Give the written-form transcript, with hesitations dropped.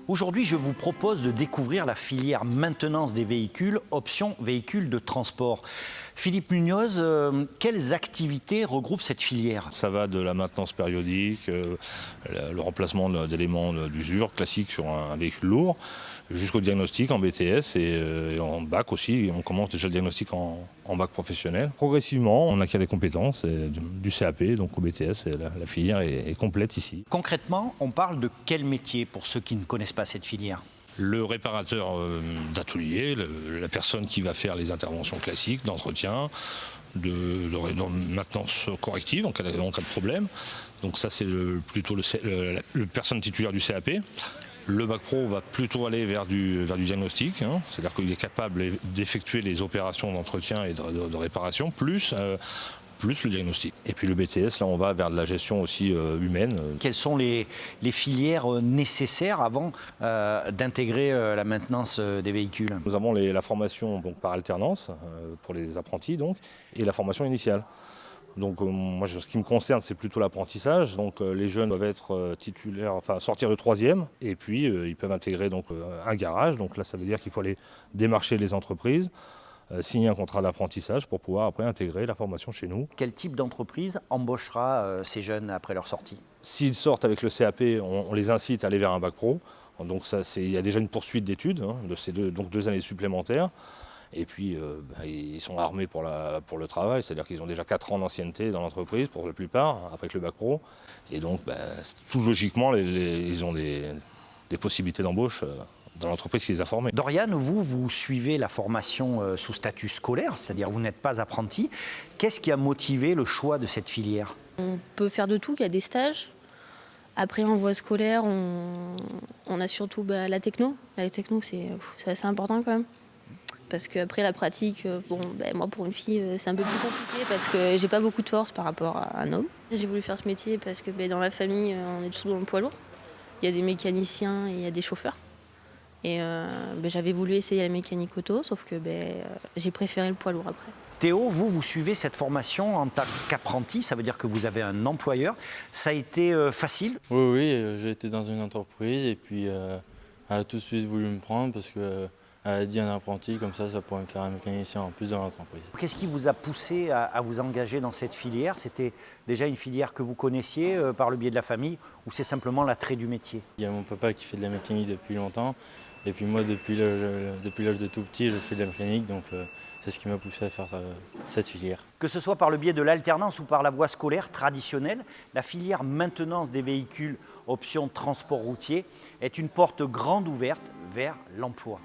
Aujourd'hui, je vous propose de découvrir la filière maintenance des véhicules, option véhicules de transport. Philippe Munoz, quelles activités regroupe cette filière? Ça va de la maintenance périodique, le remplacement d'éléments d'usure classique sur un véhicule lourd, jusqu'au diagnostic en BTS et en bac aussi. On commence déjà le diagnostic en bac professionnel. Progressivement, on acquiert des compétences du CAP, donc au BTS, et la filière est complète ici. Concrètement, on parle de quel métier pour ceux qui ne connaissent pas cette filière? Le réparateur d'atelier, la personne qui va faire les interventions classiques d'entretien, de maintenance corrective en cas de problème. Donc ça, c'est plutôt le personne titulaire du CAP. Le bac pro va plutôt aller vers du diagnostic, c'est-à-dire qu'il est capable d'effectuer les opérations d'entretien et de réparation, plus le diagnostic. Et puis le BTS, là, on va vers de la gestion aussi humaine. Quelles sont les filières nécessaires avant d'intégrer la maintenance des véhicules? Nous avons la formation donc, par alternance pour les apprentis donc, et la formation initiale. Donc moi, ce qui me concerne, c'est plutôt l'apprentissage. Donc les jeunes doivent être titulaires, enfin sortir le 3e, et puis ils peuvent intégrer donc un garage. Donc là, ça veut dire qu'il faut aller démarcher les entreprises, signer un contrat d'apprentissage pour pouvoir après intégrer la formation chez nous. Quel type d'entreprise embauchera ces jeunes après leur sortie? S'ils sortent avec le CAP, on les incite à aller vers un bac pro. Donc il y a déjà une poursuite d'études de ces donc 2 années supplémentaires. Et puis, ils sont armés pour le travail, c'est-à-dire qu'ils ont déjà 4 ans d'ancienneté dans l'entreprise, pour la plupart, avec le bac pro. Et donc, tout logiquement, ils ont des possibilités d'embauche dans l'entreprise qui les a formés. Doriane, vous suivez la formation sous statut scolaire, c'est-à-dire vous n'êtes pas apprenti. Qu'est-ce qui a motivé le choix de cette filière? On peut faire de tout, il y a des stages. Après, en voie scolaire, on a surtout la techno. La techno, c'est assez important quand même. Parce qu'après la pratique, moi pour une fille, c'est un peu plus compliqué parce que j'ai pas beaucoup de force par rapport à un homme. J'ai voulu faire ce métier parce que dans la famille, on est tous dans le poids lourd. Il y a des mécaniciens et il y a des chauffeurs. Et j'avais voulu essayer la mécanique auto, sauf que j'ai préféré le poids lourd après. Théo, vous suivez cette formation en tant qu'apprenti, ça veut dire que vous avez un employeur. Ça a été facile? Oui, j'ai été dans une entreprise et puis elle a tout de suite voulu me prendre parce que elle a dit un apprenti, comme ça pourrait me faire un mécanicien en plus dans l'entreprise. Qu'est-ce qui vous a poussé à vous engager dans cette filière? C'était déjà une filière que vous connaissiez par le biais de la famille ou c'est simplement l'attrait du métier? Il y a mon papa qui fait de la mécanique depuis longtemps et puis moi depuis l'âge de tout petit je fais de la mécanique donc c'est ce qui m'a poussé à faire cette filière. Que ce soit par le biais de l'alternance ou par la voie scolaire traditionnelle, la filière maintenance des véhicules option transport routier est une porte grande ouverte vers l'emploi.